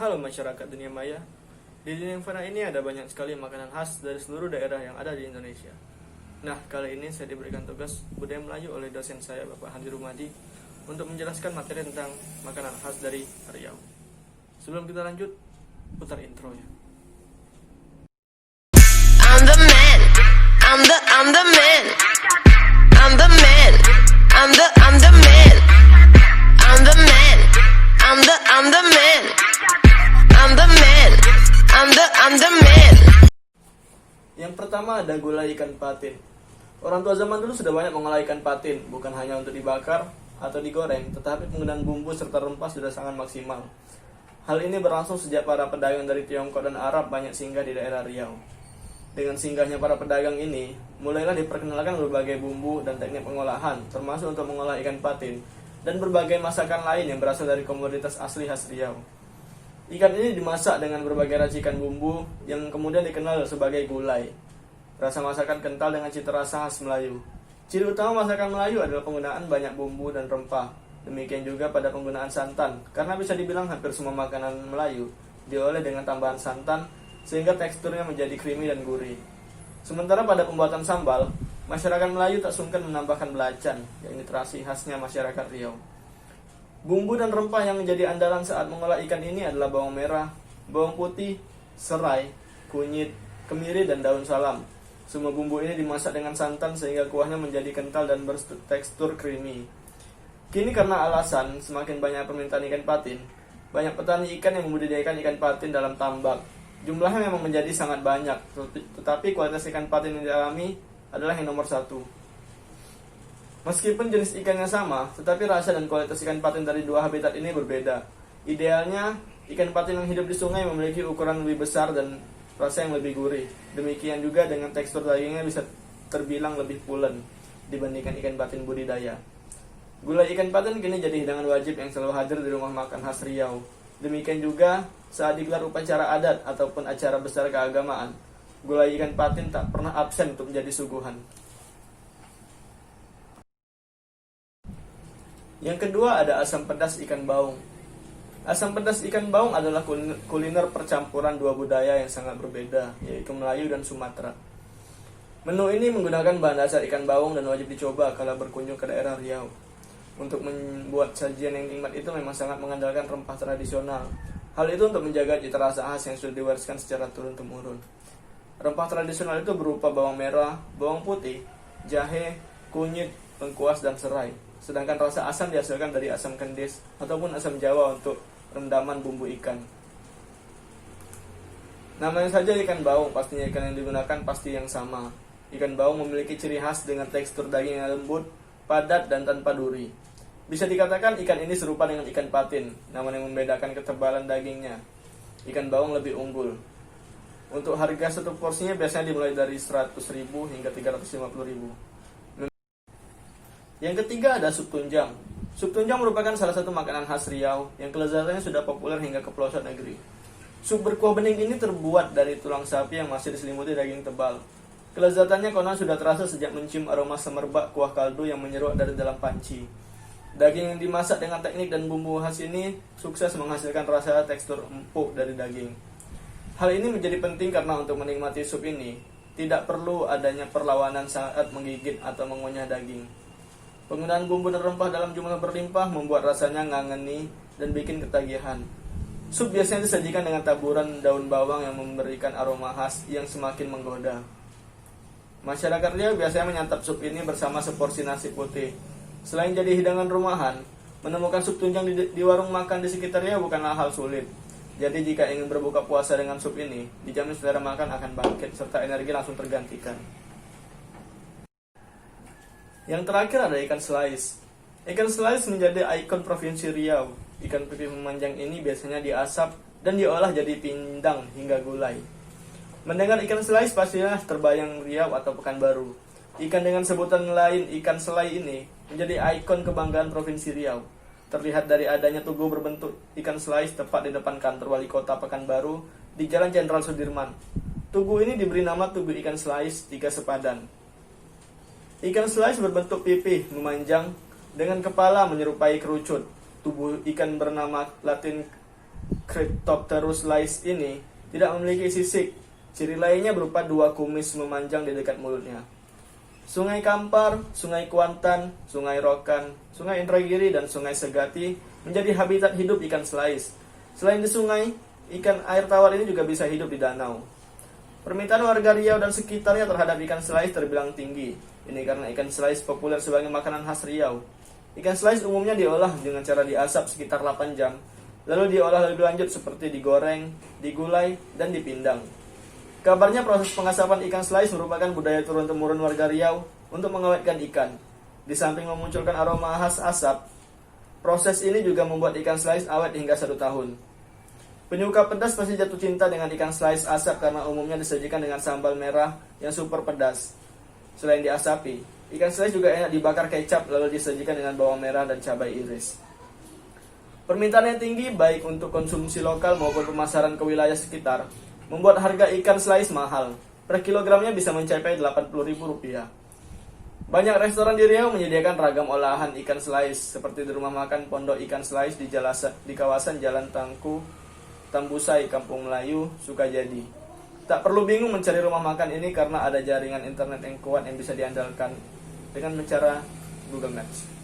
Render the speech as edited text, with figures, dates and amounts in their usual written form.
Halo masyarakat dunia maya. Di dunia fana ini ada banyak sekali makanan khas dari seluruh daerah yang ada di Indonesia. Nah, kali ini saya diberikan tugas budaya Melayu oleh dosen saya, Bapak Handi Rumadi, untuk menjelaskan materi tentang makanan khas dari Riau. Sebelum kita lanjut, putar intronya. I'm the man. I'm the man. I'm the man. I'm the man. I'm the man. I'm the man. I'm the man. I'm the man. Yang pertama ada gulai ikan patin. Orang tua zaman dulu sudah banyak mengolah ikan patin, bukan hanya untuk dibakar atau digoreng, tetapi penggunaan bumbu serta rempah sudah sangat maksimal. Hal ini berlangsung sejak para pedagang dari Tiongkok dan Arab banyak singgah di daerah Riau. Dengan singgahnya para pedagang ini, mulailah diperkenalkan berbagai bumbu dan teknik pengolahan, termasuk untuk mengolah ikan patin, dan berbagai masakan lain yang berasal dari komoditas asli khas Riau. Ikan ini dimasak dengan berbagai racikan bumbu yang kemudian dikenal sebagai gulai. Rasa masakan kental dengan cita rasa khas Melayu. Ciri utama masakan Melayu adalah penggunaan banyak bumbu dan rempah. Demikian juga pada penggunaan santan, karena bisa dibilang hampir semua makanan Melayu diolah dengan tambahan santan, sehingga teksturnya menjadi creamy dan gurih. Sementara pada pembuatan sambal, masyarakat Melayu tak sungkan menambahkan belacan, yakni terasi khasnya masyarakat Riau. Bumbu dan rempah yang menjadi andalan saat mengolah ikan ini adalah bawang merah, bawang putih, serai, kunyit, kemiri, dan daun salam. Semua bumbu ini dimasak dengan santan sehingga kuahnya menjadi kental dan bertekstur creamy. Kini karena alasan semakin banyak permintaan ikan patin, banyak petani ikan yang membudidayakan ikan patin dalam tambak. Jumlahnya memang menjadi sangat banyak, tetapi kualitas ikan patin yang dialami adalah yang nomor satu. Meskipun jenis ikannya sama, tetapi rasa dan kualitas ikan patin dari dua habitat ini berbeda. Idealnya, ikan patin yang hidup di sungai memiliki ukuran lebih besar dan rasa yang lebih gurih. Demikian juga dengan tekstur dagingnya bisa terbilang lebih pulen dibandingkan ikan patin budidaya. Gulai ikan patin kini jadi hidangan wajib yang selalu hadir di rumah makan khas Riau. Demikian juga saat digelar upacara adat ataupun acara besar keagamaan, gulai ikan patin tak pernah absen untuk menjadi suguhan. Yang kedua ada asam pedas ikan baung. Asam pedas ikan baung adalah kuliner percampuran dua budaya yang sangat berbeda, yaitu Melayu dan Sumatera. Menu ini menggunakan bahan dasar ikan baung dan wajib dicoba kalau berkunjung ke daerah Riau. Untuk membuat sajian yang nikmat itu memang sangat mengandalkan rempah tradisional. Hal itu untuk menjaga cita rasa khas yang sudah diwariskan secara turun-temurun. Rempah tradisional itu berupa bawang merah, bawang putih, jahe, kunyit, lengkuas, dan serai. Sedangkan rasa asam dihasilkan dari asam kendis ataupun asam jawa untuk rendaman bumbu ikan. Namanya saja ikan baung, pastinya ikan yang digunakan pasti yang sama. Ikan baung memiliki ciri khas dengan tekstur daging yang lembut, padat, dan tanpa duri. Bisa dikatakan ikan ini serupa dengan ikan patin, namun yang membedakan ketebalan dagingnya. Ikan baung lebih unggul. Untuk harga satu porsinya biasanya dimulai dari 100.000 hingga 350.000. Yang ketiga ada sup tunjang. Sup tunjang merupakan salah satu makanan khas Riau yang kelezatannya sudah populer hingga ke pelosok negeri. Sup berkuah bening ini terbuat dari tulang sapi yang masih diselimuti daging tebal. Kelezatannya konon sudah terasa sejak mencium aroma semerbak kuah kaldu yang menyeruak dari dalam panci. Daging yang dimasak dengan teknik dan bumbu khas ini sukses menghasilkan rasa tekstur empuk dari daging. Hal ini menjadi penting karena untuk menikmati sup ini tidak perlu adanya perlawanan saat menggigit atau mengunyah daging. Penggunaan bumbu dan rempah dalam jumlah berlimpah membuat rasanya ngangeni dan bikin ketagihan. Sup biasanya disajikan dengan taburan daun bawang yang memberikan aroma khas yang semakin menggoda. Masyarakat Riau biasanya menyantap sup ini bersama seporsi nasi putih. Selain jadi hidangan rumahan, menemukan sup tunjang di warung makan di sekitar Riau bukanlah hal sulit. Jadi jika ingin berbuka puasa dengan sup ini, dijamin selera makan akan bangkit serta energi langsung tergantikan. Yang terakhir ada ikan slice. Ikan slice menjadi ikon Provinsi Riau. Ikan pipih memanjang ini biasanya diasap dan diolah jadi pindang hingga gulai. Mendengar ikan slice pastilah terbayang Riau atau Pekanbaru. Ikan dengan sebutan lain ikan selai ini menjadi ikon kebanggaan Provinsi Riau. Terlihat dari adanya tugu berbentuk ikan slice tepat di depan kantor wali kota Pekanbaru di Jalan Jenderal Sudirman. Tugu ini diberi nama Tugu Ikan Slice 3 Sepadan. Ikan slice berbentuk pipih, memanjang, dengan kepala menyerupai kerucut. Tubuh ikan bernama Latin Cryptopterus lais ini tidak memiliki sisik. Ciri lainnya berupa 2 kumis memanjang di dekat mulutnya. Sungai Kampar, Sungai Kuantan, Sungai Rokan, Sungai Indragiri, dan Sungai Segati menjadi habitat hidup ikan selais. Selain di sungai, ikan air tawar ini juga bisa hidup di danau. Permintaan warga Riau dan sekitarnya terhadap ikan selais terbilang tinggi. Ini karena ikan selais populer sebagai makanan khas Riau. Ikan selais umumnya diolah dengan cara diasap sekitar 8 jam, lalu diolah lebih lanjut seperti digoreng, digulai, dan dipindang. Kabarnya proses pengasapan ikan selais merupakan budaya turun-temurun warga Riau untuk mengawetkan ikan. Di samping memunculkan aroma khas asap, proses ini juga membuat ikan selais awet hingga 1 tahun. Penyuka pedas pasti jatuh cinta dengan ikan selais asap karena umumnya disajikan dengan sambal merah yang super pedas. Selain diasapi, ikan selais juga enak dibakar kecap lalu disajikan dengan bawang merah dan cabai iris. Permintaan yang tinggi baik untuk konsumsi lokal maupun pemasaran ke wilayah sekitar membuat harga ikan selais mahal. Per kilogramnya bisa mencapai Rp80.000. Banyak restoran di Riau menyediakan ragam olahan ikan selais seperti di rumah makan Pondok Ikan Selais di kawasan Jalan Tangku, Tambusai, Kampung Melayu, Sukajadi. Tak perlu bingung mencari rumah makan ini karena ada jaringan internet yang kuat yang bisa diandalkan dengan cara Google Maps.